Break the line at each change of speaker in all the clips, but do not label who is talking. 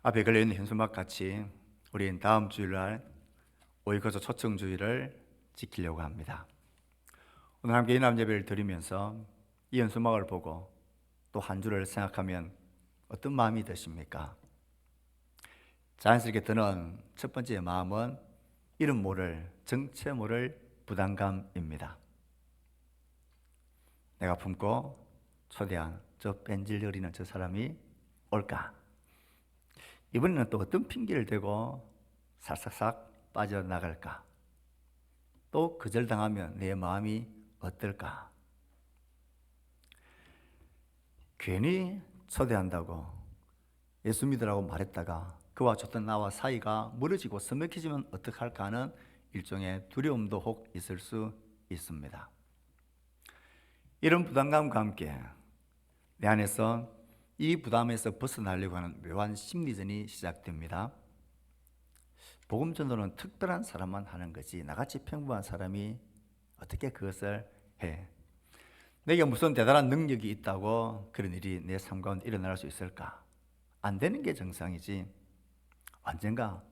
앞에 걸려있는 현수막 같이 우리는 다음 주일날 오이커서 초청주의를 지키려고 합니다. 오늘 함께 이남 예배를 드리면서 이 현수막을 보고 또 한 주를 생각하면 어떤 마음이 드십니까? 자연스럽게 드는 첫 번째 마음은 이름 모를, 정체 모를 부담감입니다. 내가 품고 초대한 저 뺀질거리는 저 사람이 올까? 이번에는 또 어떤 핑계를 대고 싹싹싹 빠져나갈까? 또 거절당하면 내 마음이 어떨까? 괜히 초대한다고 예수 믿으라고 말했다가 그와 좋던 나와 사이가 멀어지고 서먹해지면 어떡할까 하는 일종의 두려움도 혹 있을 수 있습니다. 이런 부담감과 함께 내 안에서 이 부담에서 벗어나려고 하는 묘한 심리전이 시작됩니다. 복음 전도는 특별한 사람만 하는 거지 나같이 평범한 사람이 어떻게 그것을 해? 내게 무슨 대단한 능력이 있다고 그런 일이 내 삶 가운데 일어날 수 있을까? 안 되는 게 정상이지. 언젠가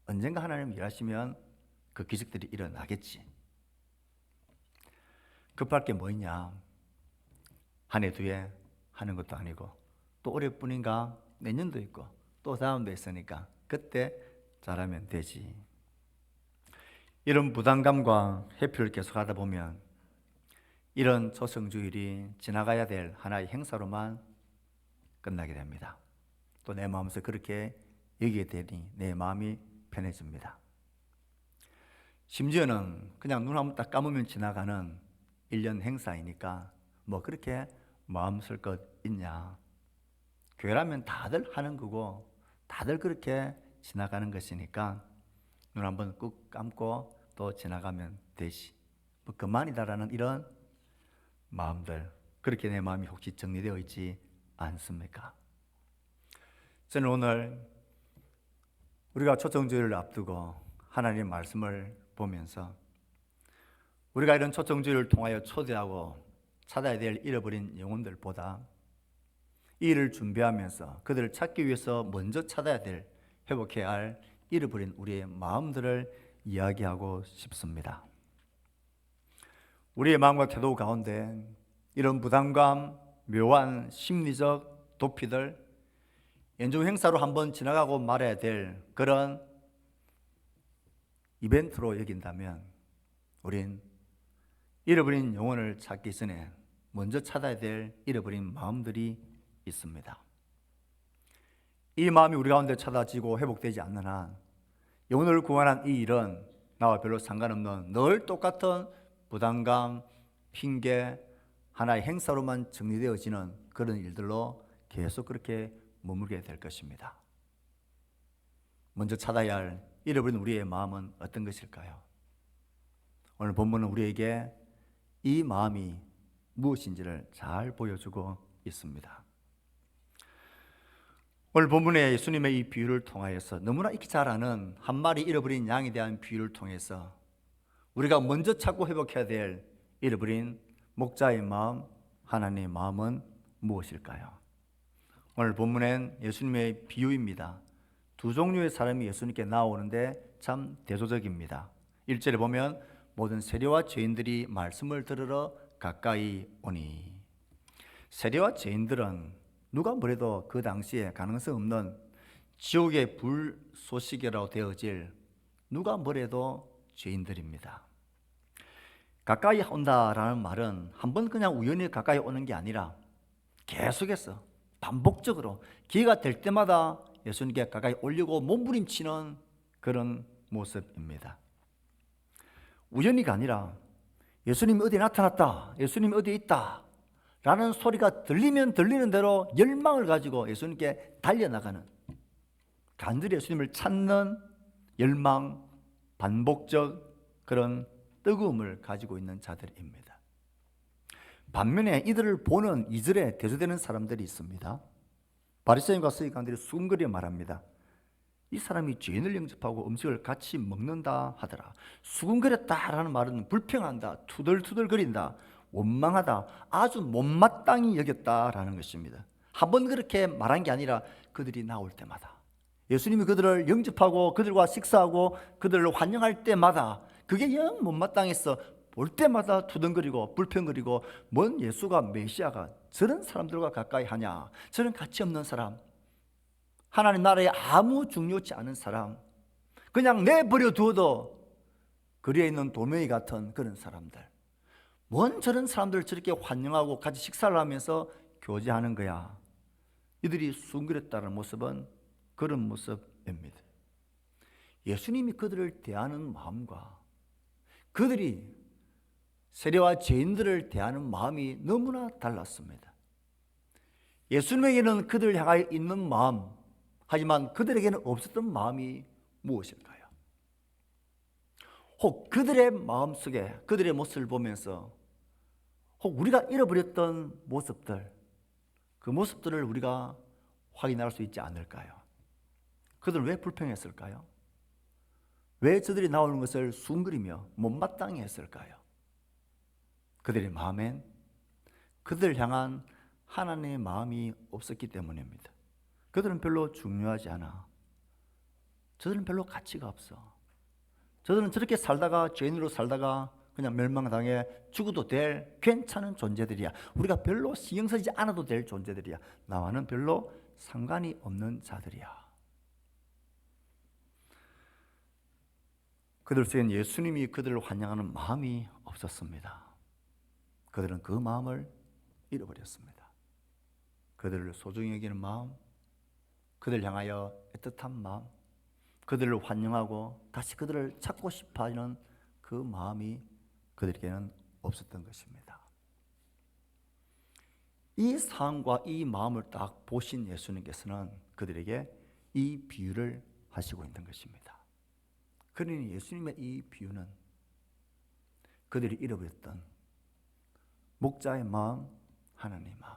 하나님 일하시면 그 기적들이 일어나겠지. 급할 게 뭐 있냐? 한 해 뒤에 하는 것도 아니고 또 올해뿐인가 내년도 있고 또 다음도 있으니까 그때 잘하면 되지. 이런 부담감과 회피를 계속하다 보면 이런 초청주일이 지나가야 될 하나의 행사로만 끝나게 됩니다. 또 내 마음에서 그렇게 여기게 되니 내 마음이 편해집니다. 심지어는 그냥 눈 한번 딱 감으면 지나가는 1년 행사이니까 뭐 그렇게 마음 쓸 것 있냐. 교회라면 다들 하는 거고 다들 그렇게 지나가는 것이니까 눈 한번 꾹 감고 또 지나가면 되지. 뭐 그만이다라는 이런 마음들, 그렇게 내 마음이 혹시 정리되어 있지 않습니까? 저는 오늘 우리가 초청주의를 앞두고 하나님의 말씀을 보면서 우리가 이런 초청주의를 통하여 초대하고 찾아야 될 잃어버린 영혼들보다 이 일을 준비하면서 그들을 찾기 위해서 먼저 찾아야 될, 회복해야 할 잃어버린 우리의 마음들을 이야기하고 싶습니다. 우리의 마음과 태도 가운데 이런 부담감, 묘한 심리적 도피들, 연중 행사로 한번 지나가고 말아야 될 그런 이벤트로 여긴다면 우린 잃어버린 영혼을 찾기 전에 먼저 찾아야 될 잃어버린 마음들이 있습니다. 이 마음이 우리 가운데 찾아지고 회복되지 않는 한 영혼을 구원한 이 일은 나와 별로 상관없는 늘 똑같은 부담감, 핑계, 하나의 행사로만 정리되어지는 그런 일들로 계속 그렇게 머물게 될 것입니다. 먼저 찾아야 할 잃어버린 우리의 마음은 어떤 것일까요? 오늘 본문은 우리에게 이 마음이 무엇인지를 잘 보여주고 있습니다. 오늘 본문에 예수님의 이 비유를 통하여서 너무나 익히 잘 아는 한 마리 잃어버린 양에 대한 비유를 통해서 우리가 먼저 찾고 회복해야 될 잃어버린 목자의 마음, 하나님의 마음은 무엇일까요? 오늘 본문엔 예수님의 비유입니다. 두 종류의 사람이 예수님께 나오는데 참 대조적입니다. 1절에 보면 모든 세리와 죄인들이 말씀을 들으러 가까이 오니, 세리와 죄인들은 누가 뭐래도 그 당시에 가능성 없는 지옥의 불쏘시개라고 되어질 누가 뭐래도 죄인들입니다. 가까이 온다라는 말은 한번 그냥 우연히 가까이 오는 게 아니라 계속해서 반복적으로 기회가 될 때마다 예수님께 가까이 오려고 몸부림치는 그런 모습입니다. 우연히가 아니라 예수님이 어디에 나타났다, 예수님이 어디에 있다 라는 소리가 들리면 들리는 대로 열망을 가지고 예수님께 달려나가는, 간절히 예수님을 찾는 열망, 반복적 그런 뜨거움을 가지고 있는 자들입니다. 반면에 이들을 보는 2절에 대조되는 사람들이 있습니다. 바리새인과 서기관들이 수군거리며 말합니다. 이 사람이 죄인을 영접하고 음식을 같이 먹는다 하더라. 수군거렸다라는 말은 불평한다, 투덜투덜거린다, 원망하다, 아주 못마땅히 여겼다라는 것입니다. 한번 그렇게 말한 게 아니라 그들이 나올 때마다 예수님이 그들을 영접하고 그들과 식사하고 그들을 환영할 때마다 그게 영 못마땅했어. 볼 때마다 투덜거리고 불평거리고 뭔 예수가 메시아가 저런 사람들과 가까이 하냐, 저런 가치 없는 사람, 하나님 나라에 아무 중요치 않은 사람, 그냥 내버려 두어도 거리에 있는 돌멩이 같은 그런 사람들, 뭔 저런 사람들을 저렇게 환영하고 같이 식사를 하면서 교제하는 거야. 이들이 숭그렸다는 모습은 그런 모습입니다. 예수님이 그들을 대하는 마음과 그들이 세례와 죄인들을 대하는 마음이 너무나 달랐습니다. 예수님에게는 그들을 향하여 있는 마음, 하지만 그들에게는 없었던 마음이 무엇일까요? 혹 그들의 마음속에 그들의 모습을 보면서 혹 우리가 잃어버렸던 모습들, 그 모습들을 우리가 확인할 수 있지 않을까요? 그들은 왜 불평했을까요? 왜 저들이 나오는 것을 숭그리며 못마땅해 했을까요? 그들의 마음엔 그들을 향한 하나님의 마음이 없었기 때문입니다. 그들은 별로 중요하지 않아. 저들은 별로 가치가 없어. 저들은 저렇게 살다가 죄인으로 살다가 그냥 멸망당해 죽어도 될 괜찮은 존재들이야. 우리가 별로 신경 쓰지 않아도 될 존재들이야. 나와는 별로 상관이 없는 자들이야. 그들 속엔 예수님이 그들을 환영하는 마음이 없었습니다. 그들은 그 마음을 잃어버렸습니다. 그들을 소중히 여기는 마음, 그들을 향하여 애틋한 마음, 그들을 환영하고 다시 그들을 찾고 싶어하는 그 마음이 그들에게는 없었던 것입니다. 이 상황과 이 마음을 딱 보신 예수님께서는 그들에게 이 비유를 하시고 있는 것입니다. 그러니 예수님의 이 비유는 그들이 잃어버렸던 목자의 마음, 하나님의 마음,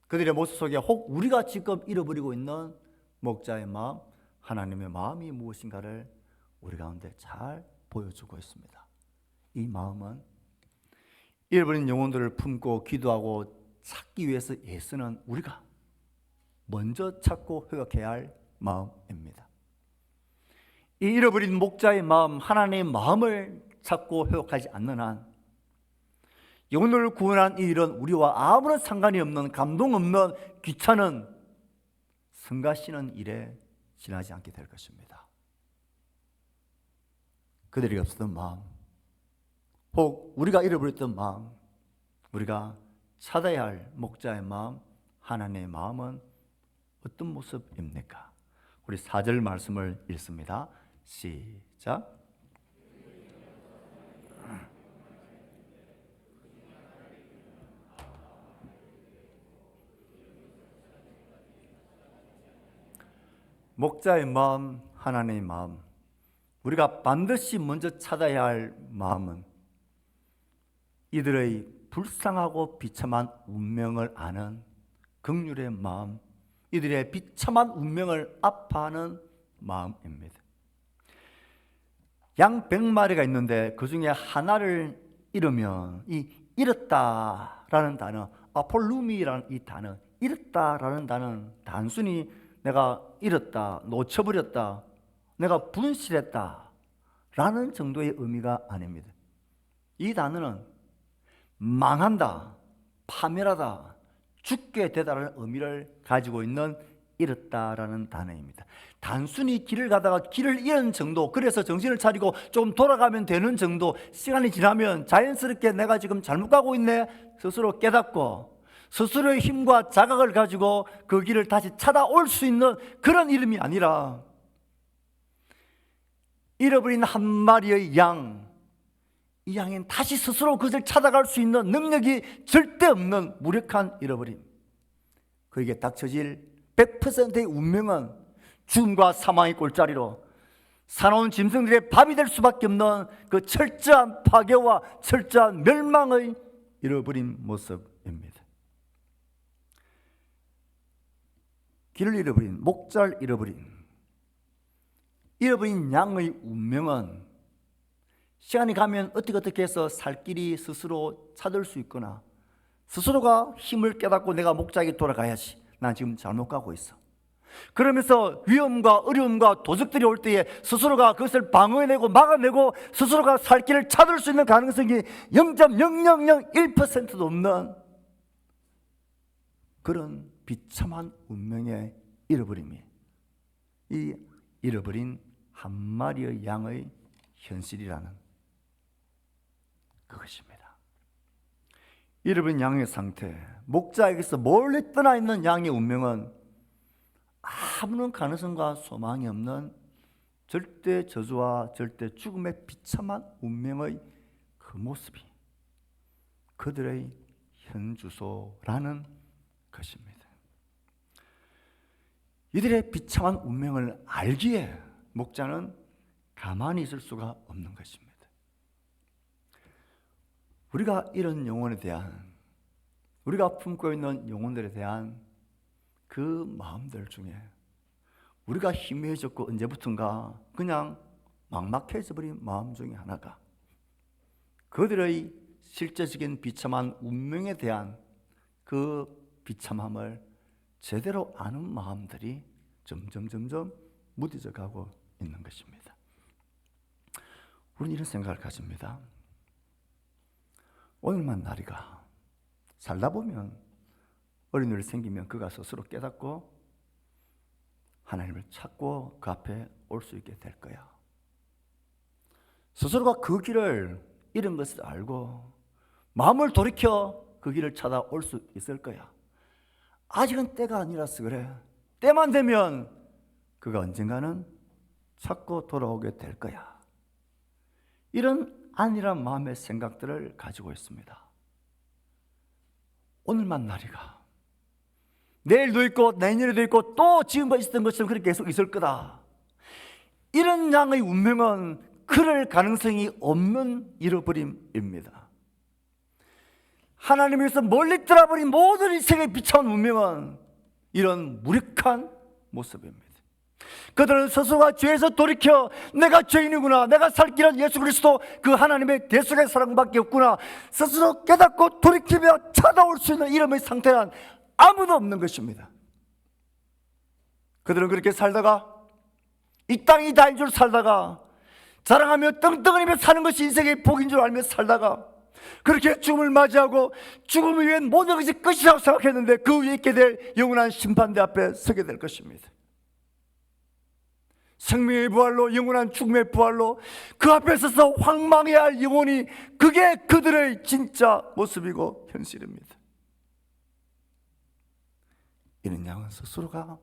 그들의 모습 속에 혹 우리가 지금 잃어버리고 있는 목자의 마음, 하나님의 마음이 무엇인가를 우리 가운데 잘 보여주고 있습니다. 이 마음은 잃어버린 영혼들을 품고 기도하고 찾기 위해서 애쓰는 우리가 먼저 찾고 회복해야 할 마음입니다. 이 잃어버린 목자의 마음, 하나님의 마음을 찾고 회복하지 않는 한 영혼을 구원한 이 일은 우리와 아무런 상관이 없는 감동 없는 귀찮은 성가시는 일에 지나지 않게 될 것입니다. 그들이 없었던 마음, 혹 우리가 잃어버렸던 마음, 우리가 찾아야 할 목자의 마음, 하나님의 마음은 어떤 모습입니까? 우리 4절 말씀을 읽습니다. 시작. 목자의 마음, 하나님의 마음, 우리가 반드시 먼저 찾아야 할 마음은 이들의 불쌍하고 비참한 운명을 아는 긍휼의 마음, 이들의 비참한 운명을 아파하는 마음입니다. 양 100마리가 있는데 그 중에 하나를 잃으면 이 잃었다라는 단어, 아폴루미라는 이 단어, 잃었다라는 단어는 단순히 내가 잃었다, 놓쳐버렸다, 내가 분실했다 라는 정도의 의미가 아닙니다. 이 단어는 망한다, 파멸하다, 죽게 되다라는 의미를 가지고 있는 잃었다라는 단어입니다. 단순히 길을 가다가 길을 잃은 정도, 그래서 정신을 차리고 좀 돌아가면 되는 정도, 시간이 지나면 자연스럽게 내가 지금 잘못 가고 있네 스스로 깨닫고 스스로의 힘과 자각을 가지고 그 길을 다시 찾아올 수 있는 그런 이름이 아니라 잃어버린 한 마리의 양, 이 양은 다시 스스로 그것을 찾아갈 수 있는 능력이 절대 없는 무력한 잃어버림, 그에게 닥쳐질 100%의 운명은 죽음과 사망의 꼴자리로 사나운 짐승들의 밥이 될 수밖에 없는 그 철저한 파괴와 철저한 멸망의 잃어버린 모습입니다. 길을 잃어버린, 목자를 잃어버린 양의 운명은 시간이 가면 어떻게 해서 살 길이 스스로 찾을 수 있거나 스스로가 힘을 깨닫고 내가 목자에게 돌아가야지, 난 지금 잘못 가고 있어, 그러면서 위험과 어려움과 도적들이 올 때에 스스로가 그것을 방어해내고 막아내고 스스로가 살 길을 찾을 수 있는 가능성이 0.0001%도 없는 그런 비참한 운명의 잃어버림이, 이 잃어버린 한 마리의 양의 현실이라는 그것입니다. 잃어버린 양의 상태, 목자에게서 몰래 떠나 있는 양의 운명은 아무런 가능성과 소망이 없는 절대 저주와 절대 죽음의 비참한 운명의 그 모습이 그들의 현주소라는 것입니다. 이들의 비참한 운명을 알기에 목자는 가만히 있을 수가 없는 것입니다. 우리가 이런 영혼에 대한, 우리가 품고 있는 영혼들에 대한 그 마음들 중에 우리가 희미해졌고 언제부턴가 그냥 막막해져 버린 마음 중에 하나가 그들의 실제적인 비참한 운명에 대한 그 비참함을 제대로 아는 마음들이 점점 무뎌져 가고 있는 것입니다. 우리는 이런 생각을 가집니다. 오늘만 날이가 살다 보면 어린이를 생기면 그가 스스로 깨닫고 하나님을 찾고 그 앞에 올 수 있게 될 거야. 스스로가 그 길을 잃은 것을 알고 마음을 돌이켜 그 길을 찾아올 수 있을 거야. 아직은 때가 아니라서 그래. 때만 되면 그가 언젠가는 찾고 돌아오게 될 거야. 이런 안일한 마음의 생각들을 가지고 있습니다. 오늘만 날이가, 내일도 있고 내년에도 있고 또 지금까지 있었던 것처럼 그렇게 계속 있을 거다. 이런 양의 운명은 그럴 가능성이 없는 잃어버림입니다. 하나님에서 멀리 떠나버린 모든 인생의 비참한 운명은 이런 무력한 모습입니다. 그들은 스스로가 죄에서 돌이켜 내가 죄인이구나, 내가 살 길은 예수 그리스도 그 하나님의 대속의 사랑밖에 없구나 스스로 깨닫고 돌이키며 찾아올 수 있는 이름의 상태란 아무도 없는 것입니다. 그들은 그렇게 살다가 이 땅이 다인 줄 살다가 자랑하며 떵떵거리며 사는 것이 인생의 복인 줄 알며 살다가 그렇게 죽음을 맞이하고 죽음을 위한 모든 것이 끝이라고 생각했는데 그 위에 있게 될 영원한 심판대 앞에 서게 될 것입니다. 생명의 부활로 영원한 죽음의 부활로 그 앞에 서서 황망해야 할 영혼이 그게 그들의 진짜 모습이고 현실입니다. 이런 양은 스스로가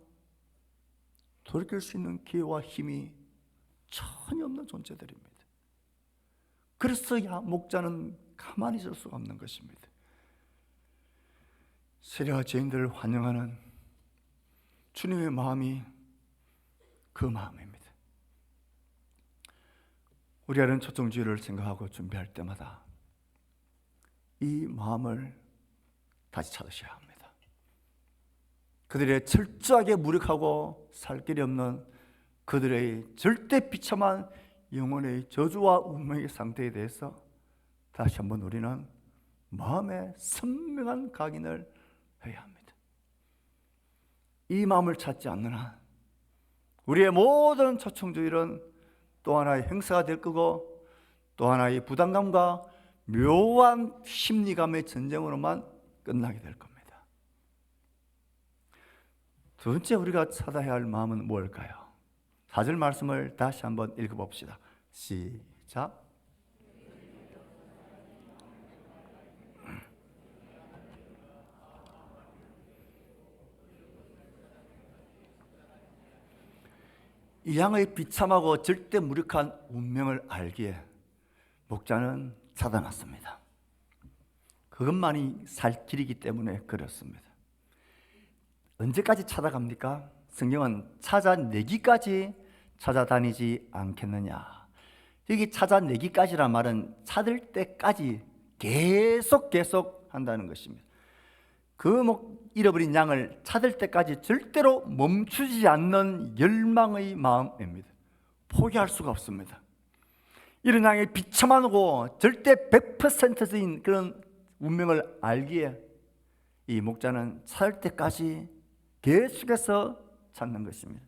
돌이킬 수 있는 기회와 힘이 전혀 없는 존재들입니다. 그래서 목자는 가만히 있을 수가 없는 것입니다. 세례와 죄인들을 환영하는 주님의 마음이 그 마음입니다. 우리가 이런 초청주의를 생각하고 준비할 때마다 이 마음을 다시 찾으셔야 합니다. 그들의 철저하게 무력하고 살 길이 없는 그들의 절대 비참한 영혼의 저주와 운명의 상태에 대해서 다시 한번 우리는 마음의 선명한 각인을 해야 합니다. 이 마음을 찾지 않는 한 우리의 모든 초청주의는 또 하나의 행사가 될 거고 또 하나의 부담감과 묘한 심리감의 전쟁으로만 끝나게 될 겁니다. 두 번째 우리가 찾아야 할 마음은 뭘까요? 4절 말씀을 다시 한번 읽어봅시다. 시작. 이 양의 비참하고 절대 무력한 운명을 알기에 목자는 찾아놨습니다. 그것만이 살 길이기 때문에 그렇습니다. 언제까지 찾아갑니까? 성경은 찾아내기까지 찾아다니지 않겠느냐. 여기 찾아내기까지란 말은 찾을 때까지 계속 한다는 것입니다. 그 잃어버린 양을 찾을 때까지 절대로 멈추지 않는 열망의 마음입니다. 포기할 수가 없습니다. 이런 양의 비참하고 절대 100%인 그런 운명을 알기에 이 목자는 찾을 때까지 계속해서 찾는 것입니다.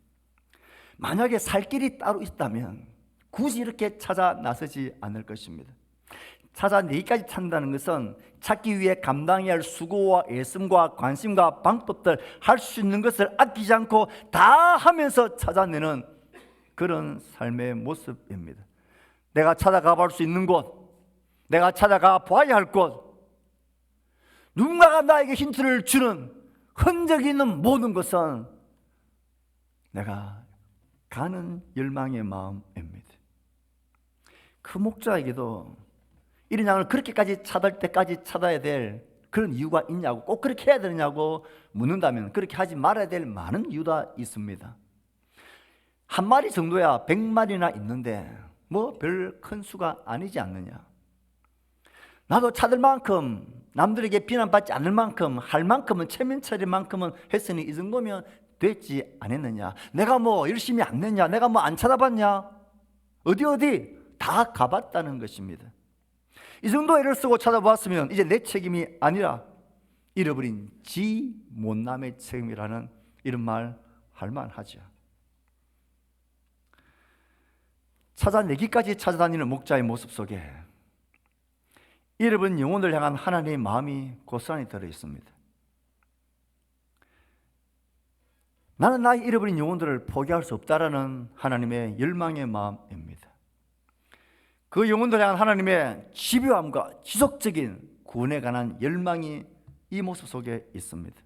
만약에 살 길이 따로 있다면 굳이 이렇게 찾아 나서지 않을 것입니다. 찾아내기까지 찾는다는 것은 찾기 위해 감당해야 할 수고와 애씀과 관심과 방법들, 할 수 있는 것을 아끼지 않고 다 하면서 찾아내는 그런 삶의 모습입니다. 내가 찾아가 볼 수 있는 곳, 내가 찾아가 봐야 할 곳, 누군가가 나에게 힌트를 주는 흔적이 있는 모든 것은 내가 가는 열망의 마음입니다. 그 목자에게도 이런 양을 그렇게까지 찾을 때까지 찾아야 될 그런 이유가 있냐고, 꼭 그렇게 해야 되느냐고 묻는다면 그렇게 하지 말아야 될 많은 이유가 있습니다. 한 마리 정도야 100마리나 있는데 뭐 별 큰 수가 아니지 않느냐. 나도 찾을 만큼, 남들에게 비난받지 않을 만큼, 할 만큼은, 체면처리 만큼은 했으니 이 정도면 됐지 않았느냐. 내가 뭐 열심히 안 했냐, 내가 뭐 안 찾아봤냐, 어디 다 가봤다는 것입니다. 이 정도 애를 쓰고 찾아봤으면 이제 내 책임이 아니라 잃어버린 지 못남의 책임이라는 이런 말 할 만하죠. 찾아내기까지 찾아다니는 목자의 모습 속에 잃어버린 영혼을 향한 하나님의 마음이 고스란히 들어있습니다. 나는 나의 잃어버린 영혼들을 포기할 수 없다라는 하나님의 열망의 마음입니다. 그 영혼들을 향한 하나님의 집요함과 지속적인 구원에 관한 열망이 이 모습 속에 있습니다.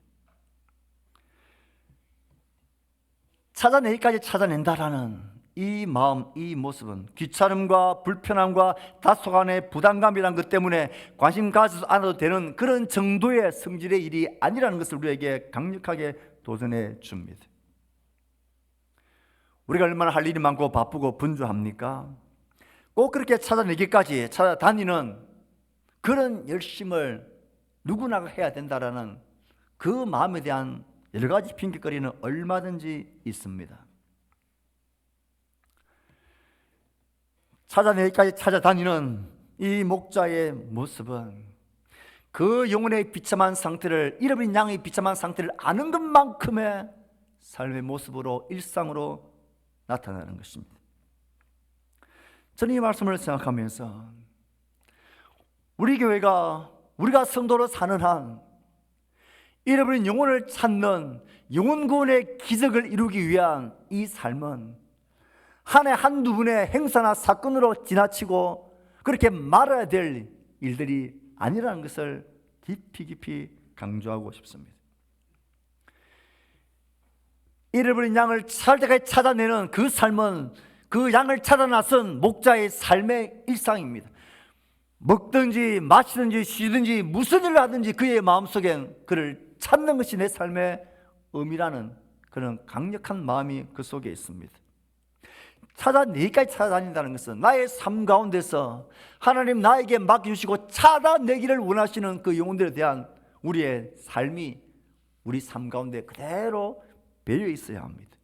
찾아내기까지 찾아낸다라는 이 마음, 이 모습은 귀찮음과 불편함과 다소간의 부담감이란 것 때문에 관심 가져서 않아도 되는 그런 정도의 성질의 일이 아니라는 것을 우리에게 강력하게 도전해 줍니다. 우리가 얼마나 할 일이 많고 바쁘고 분주합니까? 꼭 그렇게 찾아내기까지 찾아다니는 그런 열심을 누구나 해야 된다라는 그 마음에 대한 여러 가지 핑계거리는 얼마든지 있습니다. 찾아내기까지 찾아다니는 이 목자의 모습은 그 영혼의 비참한 상태를, 잃어버린 양의 비참한 상태를 아는 것만큼의 삶의 모습으로, 일상으로 나타나는 것입니다. 저는 이 말씀을 생각하면서 우리 교회가, 우리가 성도로 사는 한 잃어버린 영혼을 찾는 영혼 구원의 기적을 이루기 위한 이 삶은 한 해 한두 분의 행사나 사건으로 지나치고 그렇게 말아야 될 일들이 아니라는 것을 깊이 강조하고 싶습니다. 잃어버린 양을 찾을 때까지 찾아내는 그 삶은 그 양을 찾아 나선 목자의 삶의 일상입니다. 먹든지 마시든지 쉬든지 무슨 일을 하든지 그의 마음속엔 그를 찾는 것이 내 삶의 의미라는 그런 강력한 마음이 그 속에 있습니다. 찾아내기까지 찾아다닌다는 것은 나의 삶 가운데서 하나님 나에게 맡겨주시고 찾아내기를 원하시는 그 영혼들에 대한 우리의 삶이 우리 삶 가운데 그대로 배어 있어야 합니다.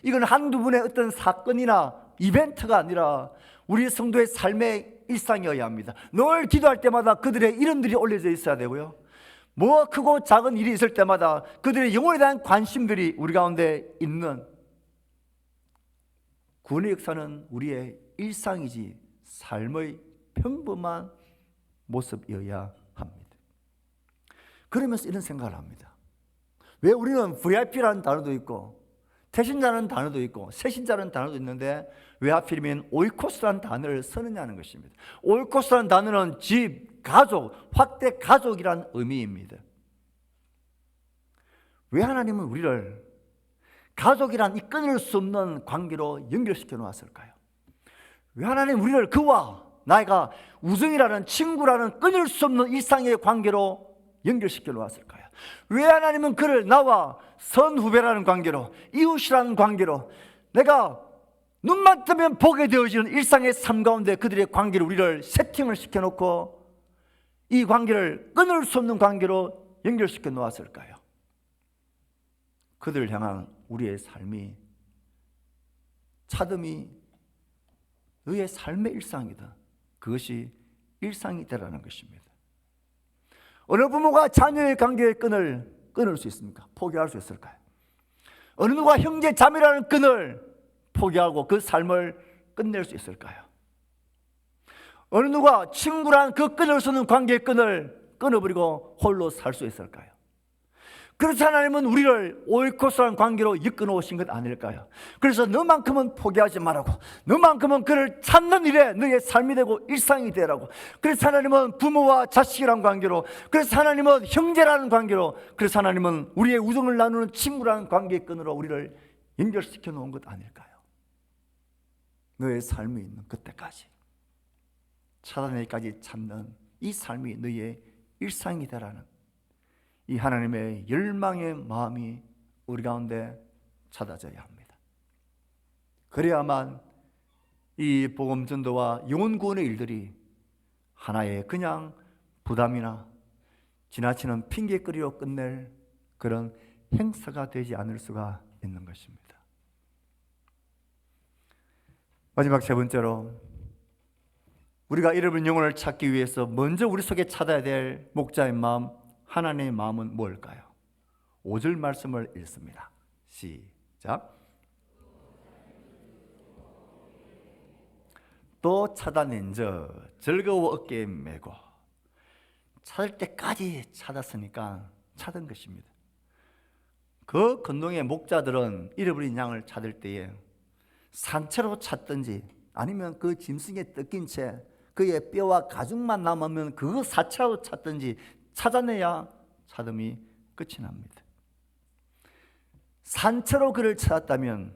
이건 한두 분의 어떤 사건이나 이벤트가 아니라 우리 성도의 삶의 일상이어야 합니다. 늘 기도할 때마다 그들의 이름들이 올려져 있어야 되고요, 뭐 크고 작은 일이 있을 때마다 그들의 영혼에 대한 관심들이 우리 가운데 있는 구원의 역사는 우리의 일상이지 삶의 평범한 모습이어야 합니다. 그러면서 이런 생각을 합니다. 왜 우리는 VIP라는 단어도 있고 태신자라는 단어도 있고 새신자라는 단어도 있는데 왜 하필이면 오이코스라는 단어를 쓰느냐는 것입니다. 오이코스라는 단어는 집, 가족, 확대 가족이라는 의미입니다. 왜 하나님은 우리를 가족이란 이 끊을 수 없는 관계로 연결시켜 놓았을까요? 왜 하나님 우리를 그와 나이가 우정이라는, 친구라는 끊을 수 없는 일상의 관계로 연결시켜 놓았을까요? 왜 하나님은 그를 나와 선후배라는 관계로, 이웃이라는 관계로, 내가 눈만 뜨면 보게 되어지는 일상의 삶 가운데 그들의 관계를, 우리를 세팅을 시켜놓고 이 관계를 끊을 수 없는 관계로 연결시켜 놓았을까요? 그들을 향한 우리의 삶이, 찾음이 너의 삶의 일상이다. 그것이 일상이다라는 것입니다. 어느 부모가 자녀의 관계의 끈을 끊을 수 있습니까? 포기할 수 있을까요? 어느 누가 형제 자매라는 끈을 포기하고 그 삶을 끝낼 수 있을까요? 어느 누가 친구란 그 끊을 수 없는 관계의 끈을 끊어버리고 홀로 살 수 있을까요? 그래서 하나님은 우리를 오이코스라는 관계로 이끌어 오신 것 아닐까요? 그래서 너만큼은 포기하지 말라고, 너만큼은 그를 찾는 일에 너의 삶이 되고 일상이 되라고. 그래서 하나님은 부모와 자식이라는 관계로, 그래서 하나님은 형제라는 관계로, 그래서 하나님은 우리의 우정을 나누는 친구라는 관계의 끈으로 우리를 연결시켜 놓은 것 아닐까요? 너의 삶이 있는 그때까지 찾아내기까지 찾는 이 삶이 너의 일상이 되라는 이 하나님의 열망의 마음이 우리 가운데 찾아져야 합니다. 그래야만 이 복음 전도와 영혼 구원의 일들이 하나의 그냥 부담이나 지나치는 핑계거리로 끝낼 그런 행사가 되지 않을 수가 있는 것입니다. 마지막 세 번째로, 우리가 잃어버린 영혼을 찾기 위해서 먼저 우리 속에 찾아야 될 목자의 마음, 하나님의 마음은 뭘까요? 5절 말씀을 읽습니다. 시작. 또 찾아낸 저 즐거워 어깨에 메고. 찾을 때까지 찾았으니까 찾은 것입니다. 그 건동의 목자들은 잃어버린 양을 찾을 때에 산채로 찾든지 아니면 그 짐승에 뜯긴 채 그의 뼈와 가죽만 남으면 그 사체로 찾든지 찾아내야 찾음이 끝이 납니다. 산채로 그를 찾았다면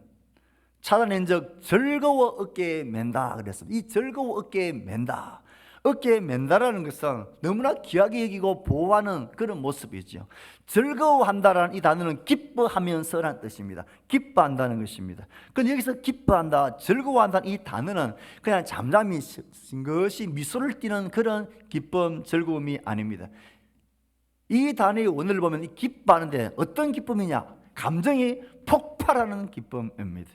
찾아낸 적 즐거워 어깨에 맨다 그랬습니다. 이 즐거워 어깨에 맨다, 어깨에 맨다라는 것은 너무나 귀하게 여기고 보호하는 그런 모습이죠. 즐거워한다라는 이 단어는 기뻐하면서라는 뜻입니다. 기뻐한다는 것입니다. 그런데 여기서 기뻐한다, 즐거워한다는 이 단어는 그냥 잠잠히 것이 미소를 띠는 그런 기쁨, 즐거움이 아닙니다. 이 단어의 원어를 보면 이 기뻐하는데 어떤 기쁨이냐? 감정이 폭발하는 기쁨입니다.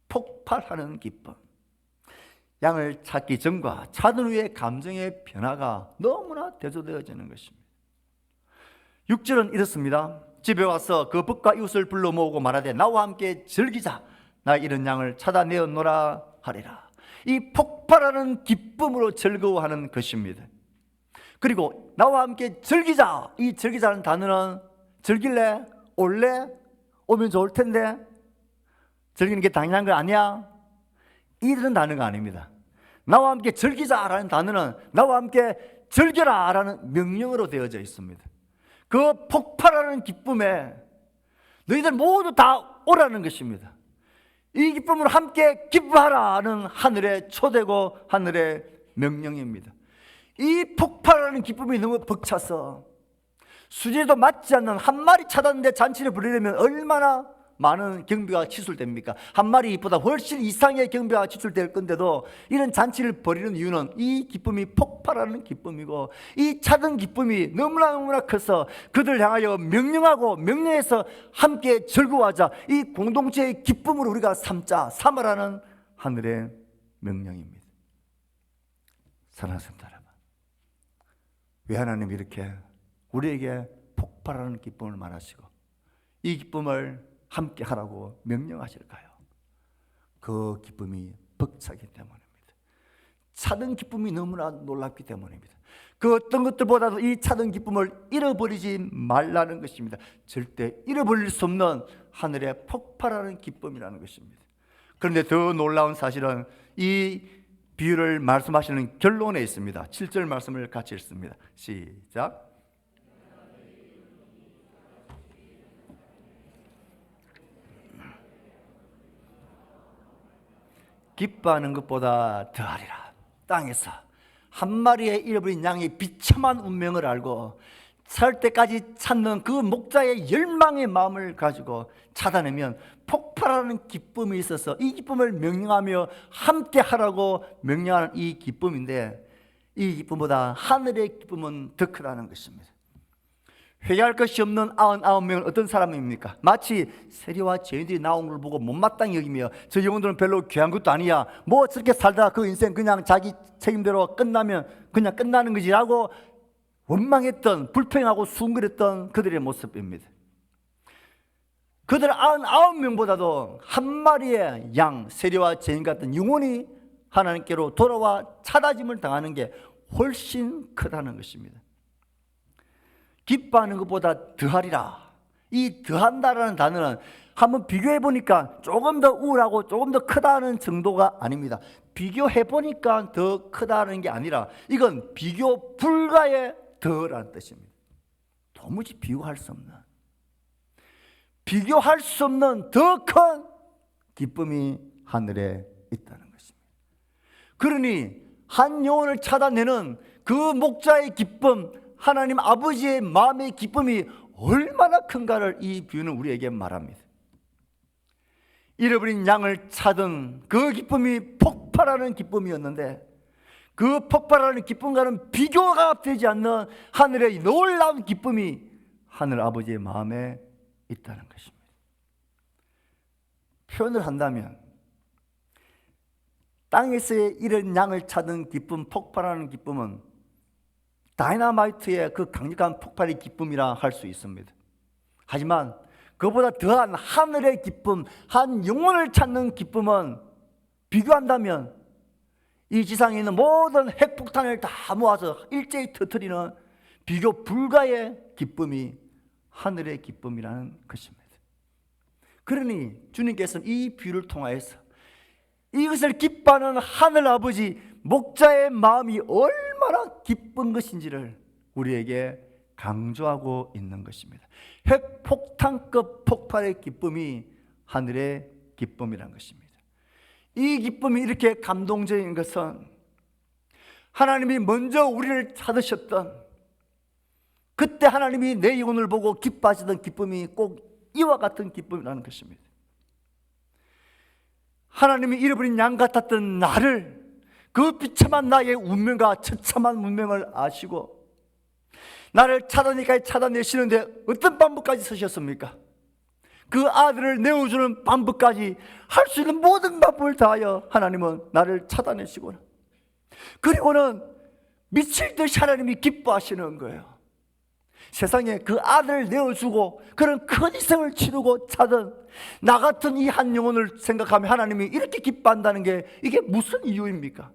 폭발하는 기쁨. 양을 찾기 전과 찾은 후의 감정의 변화가 너무나 대조되어지는 것입니다. 6절은 이렇습니다. 집에 와서 그 벗과 이웃을 불러 모으고 말하되 나와 함께 즐기자. 나 이런 양을 찾아내었노라 하리라. 이 폭발하는 기쁨으로 즐거워하는 것입니다. 그리고 나와 함께 즐기자. 이 즐기자는 단어는 즐길래? 올래? 오면 좋을 텐데? 즐기는 게 당연한 거 아니야? 이런 단어가 아닙니다. 나와 함께 즐기자라는 단어는 나와 함께 즐겨라라는 명령으로 되어져 있습니다. 그 폭발하는 기쁨에 너희들 모두 다 오라는 것입니다. 이 기쁨을 함께 기뻐하라는 하늘의 초대고 하늘의 명령입니다. 이 폭발하는 기쁨이 너무 벅차서 수지에도 맞지 않는 한 마리 찾았는데 잔치를 벌이려면 얼마나 많은 경비가 지출됩니까? 한 마리보다 훨씬 이상의 경비가 지출될 건데도 이런 잔치를 벌이는 이유는 이 기쁨이 폭발하는 기쁨이고, 이 찾은 기쁨이 너무나 커서 그들 향하여 명령하고 명령해서 함께 즐거워하자, 이 공동체의 기쁨으로 우리가 삼아라는 하늘의 명령입니다. 사랑하는 성도 여러분, 왜 하나님이 이렇게 우리에게 폭발하는 기쁨을 말하시고 이 기쁨을 함께 하라고 명령하실까요? 그 기쁨이 벅차기 때문입니다. 찾은 기쁨이 너무나 놀랍기 때문입니다. 그 어떤 것들보다도 이 찾은 기쁨을 잃어버리지 말라는 것입니다. 절대 잃어버릴 수 없는 하늘의 폭발하는 기쁨이라는 것입니다. 그런데 더 놀라운 사실은 이 비유를 말씀하시는 결론에 있습니다. 7절 말씀을 같이 읽습니다. 시작. 기뻐하는 것보다 더하리라. 땅에서 한 마리의 잃어버린 양의 비참한 운명을 알고 살 때까지 찾는 그 목자의 열망의 마음을 가지고 찾아내면 폭발하는 기쁨이 있어서 이 기쁨을 명령하며 함께 하라고 명령하는 이 기쁨인데, 이 기쁨보다 하늘의 기쁨은 더 크다는 것입니다. 회개할 것이 없는 99명은 어떤 사람입니까? 마치 세리와 죄인들이 나온 걸 보고 못마땅히 여기며 저 영혼들은 별로 귀한 것도 아니야, 뭐 저렇게 살다가 그 인생 그냥 자기 책임대로 끝나면 그냥 끝나는 거지 라고 원망했던, 불평하고 수군거렸던 그들의 모습입니다. 그들 99명보다도 한 마리의 양, 세리와 죄인 같은 영혼이 하나님께로 돌아와 찾아짐을 당하는 게 훨씬 크다는 것입니다. 기뻐하는 것보다 더하리라. 이 더한다라는 단어는 한번 비교해 보니까 조금 더 우울하고 조금 더 크다는 정도가 아닙니다. 비교해 보니까 더 크다는 게 아니라 이건 비교 불가의 더라는 뜻입니다. 도무지 비교할 수 없는, 비교할 수 없는 더 큰 기쁨이 하늘에 있다는 것입니다. 그러니 한 영혼을 찾아내는 그 목자의 기쁨, 하나님 아버지의 마음의 기쁨이 얼마나 큰가를 이 비유는 우리에게 말합니다. 잃어버린 양을 찾은 그 기쁨이 폭발하는 기쁨이었는데, 그 폭발하는 기쁨과는 비교가 되지 않는 하늘의 놀라운 기쁨이 하늘 아버지의 마음에 있다는 것입니다. 표현을 한다면 땅에서의 이런 양을 찾은 기쁨, 폭발하는 기쁨은 다이너마이트의 그 강력한 폭발의 기쁨이라 할 수 있습니다. 하지만 그보다 더한 하늘의 기쁨, 한 영혼을 찾는 기쁨은 비교한다면 이 지상에 있는 모든 핵폭탄을 다 모아서 일제히 터뜨리는 비교 불가의 기쁨이 하늘의 기쁨이라는 것입니다. 그러니 주님께서는 이 비유를 통하여서 이것을 기뻐하는 하늘 아버지 목자의 마음이 얼마나 기쁜 것인지를 우리에게 강조하고 있는 것입니다. 핵폭탄급 폭발의 기쁨이 하늘의 기쁨이라는 것입니다. 이 기쁨이 이렇게 감동적인 것은 하나님이 먼저 우리를 찾으셨던, 그때 하나님이 내 영혼을 보고 기뻐하시던 기쁨이 꼭 이와 같은 기쁨이라는 것입니다. 하나님이 잃어버린 양 같았던 나를, 그 비참한 나의 운명과 처참한 운명을 아시고 나를 찾아내시는데 어떤 방법까지 쓰셨습니까? 그 아들을 내어주는 방법까지 할 수 있는 모든 방법을 다하여 하나님은 나를 찾아내시고, 그리고는 미칠 듯이 하나님이 기뻐하시는 거예요. 세상에 그 아들을 내어주고 그런 큰 희생을 치르고 찾은 나 같은 이 한 영혼을 생각하면 하나님이 이렇게 기뻐한다는 게 이게 무슨 이유입니까?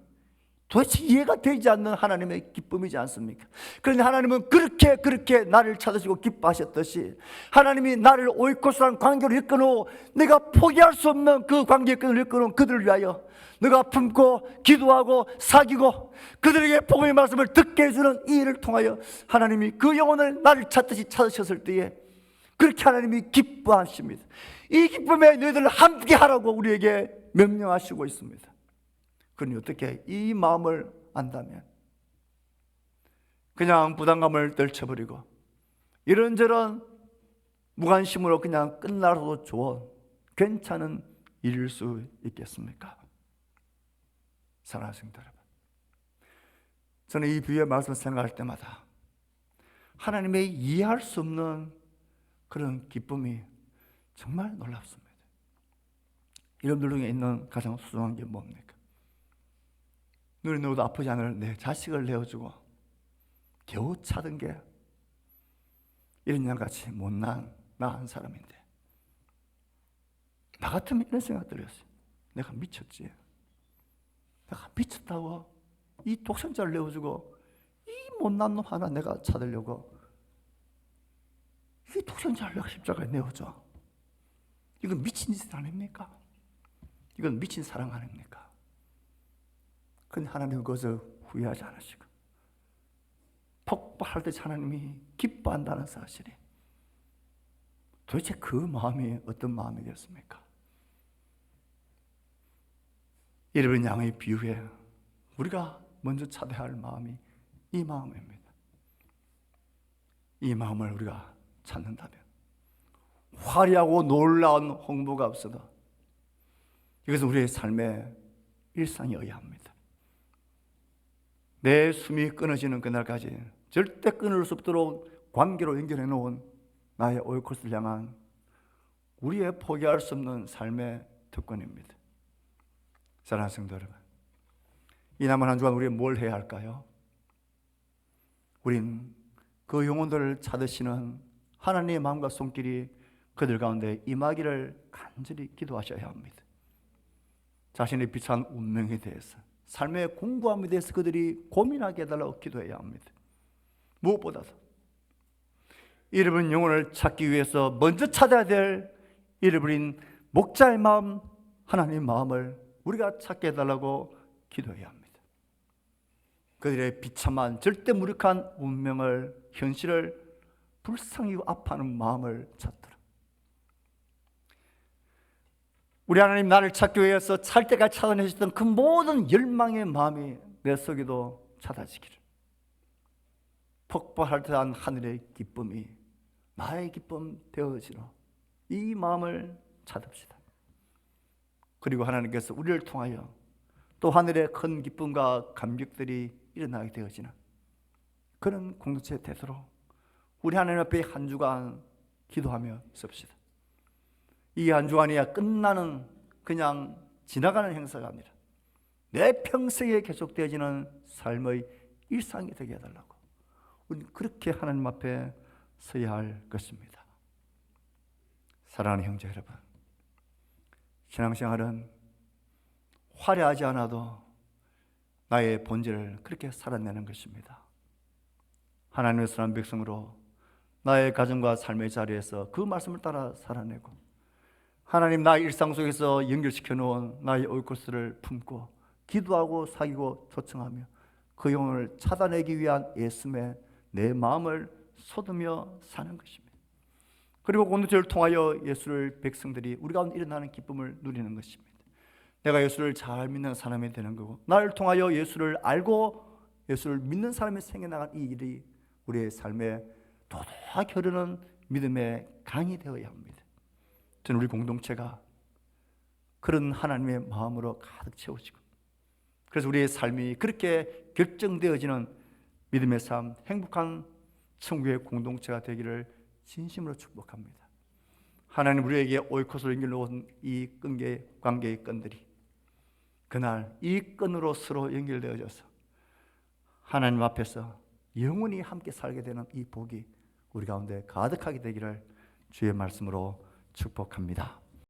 도대체 이해가 되지 않는 하나님의 기쁨이지 않습니까? 그런데 하나님은 그렇게 나를 찾으시고 기뻐하셨듯이 하나님이 나를 오이코스라는 관계로 이끌어 내가 포기할 수 없는 그 관계의 끈을 이끌어 그들을 위하여 내가 품고 기도하고 사귀고 그들에게 복음의 말씀을 듣게 해주는 이 일을 통하여 하나님이 그 영혼을 나를 찾듯이 찾으셨을 때에 그렇게 하나님이 기뻐하십니다. 이 기쁨에 너희들 함께 하라고 우리에게 명령하시고 있습니다. 그러니 어떻게 이 마음을 안다면 그냥 부담감을 떨쳐버리고 이런저런 무관심으로 그냥 끝나도 좋은 괜찮은 일일 수 있겠습니까? 사랑하는 성도 여러분, 저는 이 비유의 말씀을 생각할 때마다 하나님의 이해할 수 없는 그런 기쁨이 정말 놀랍습니다. 여러분들 중에 있는 가장 소중한 게 뭡니까? 눈이 누워도 아프지 않을 내 자식을 내어주고 겨우 찾은 게 이런 양같이 못난 나 한 사람인데, 나 같으면 이런 생각 들었어요. 내가 미쳤지. 내가 미쳤다고 이 독생자를 내어주고 이 못난 놈 하나 내가 찾으려고 이 독생자를 내가 십자가에 내어줘. 이건 미친 짓 아닙니까? 이건 미친 사랑 아닙니까? 근데 하나님은 그것을 후회하지 않으시고 폭발할 때 하나님이 기뻐한다는 사실이 도대체 그 마음이 어떤 마음이겠습니까? 잃어버린 양의 비유에 우리가 먼저 찾아야 할 마음이 이 마음입니다. 이 마음을 우리가 찾는다면 화려하고 놀라운 홍보가 없어도 이것은 우리의 삶의 일상이어야 합니다. 내 숨이 끊어지는 그날까지 절대 끊을 수 없도록 관계로 연결해 놓은 나의 오이코스를 향한 우리의 포기할 수 없는 삶의 특권입니다. 사랑하는 성도 여러분, 이 남은 한 주간 우리 뭘 해야 할까요? 우린 그 영혼들을 찾으시는 하나님의 마음과 손길이 그들 가운데 임하기를 간절히 기도하셔야 합니다. 자신의 비참한 운명에 대해서, 삶의 공부함에 대해서 그들이 고민하게 해달라고 기도해야 합니다. 무엇보다도 잃어버린 영혼을 찾기 위해서 먼저 찾아야 될 잃어버린 목자의 마음, 하나님의 마음을 우리가 찾게 해달라고 기도해야 합니다. 그들의 비참한 절대 무력한 운명을, 현실을 불쌍히 아파하는 마음을 찾도록, 우리 하나님 나를 찾기 위해서 찰 때까지 찾아내셨던 그 모든 열망의 마음이 내 속에도 찾아지기를, 폭발할 듯한 하늘의 기쁨이 나의 기쁨 되어지로 이 마음을 찾읍시다. 그리고 하나님께서 우리를 통하여 또 하늘의 큰 기쁨과 감격들이 일어나게 되어지는 그런 공동체 되도록 우리 하나님 앞에 한 주간 기도하며 섭시다. 이 한 주간이 끝나는, 그냥 지나가는 행사가 아니라 내 평생에 계속되어지는 삶의 일상이 되게 해달라고 우리는 그렇게 하나님 앞에 서야 할 것입니다. 사랑하는 형제 여러분, 신앙생활은 화려하지 않아도 나의 본질을 그렇게 살아내는 것입니다. 하나님의 선한 백성으로 나의 가정과 삶의 자리에서 그 말씀을 따라 살아내고, 하나님 나의 일상 속에서 연결시켜 놓은 나의 오이코스를 품고 기도하고 사귀고 초청하며 그 영혼을 찾아내기 위한 애씀에 내 마음을 쏟으며 사는 것입니다. 그리고 공동체를 통하여 예수를 백성들이 우리 가운데 일어나는 기쁨을 누리는 것입니다. 내가 예수를 잘 믿는 사람이 되는 거고, 나를 통하여 예수를 알고 예수를 믿는 사람이 생겨나간 이 일이 우리의 삶에 도도하게 흐르는 믿음의 강이 되어야 합니다. 저는 우리 공동체가 그런 하나님의 마음으로 가득 채워지고, 그래서 우리의 삶이 그렇게 결정되어지는 믿음의 삶, 행복한 천국의 공동체가 되기를 진심으로 축복합니다. 하나님 우리에게 오이코스로 연결해온 이 관계의 끈들이 그날 이 끈으로 서로 연결되어져서 하나님 앞에서 영원히 함께 살게 되는 이 복이 우리 가운데 가득하게 되기를 주의 말씀으로 축복합니다.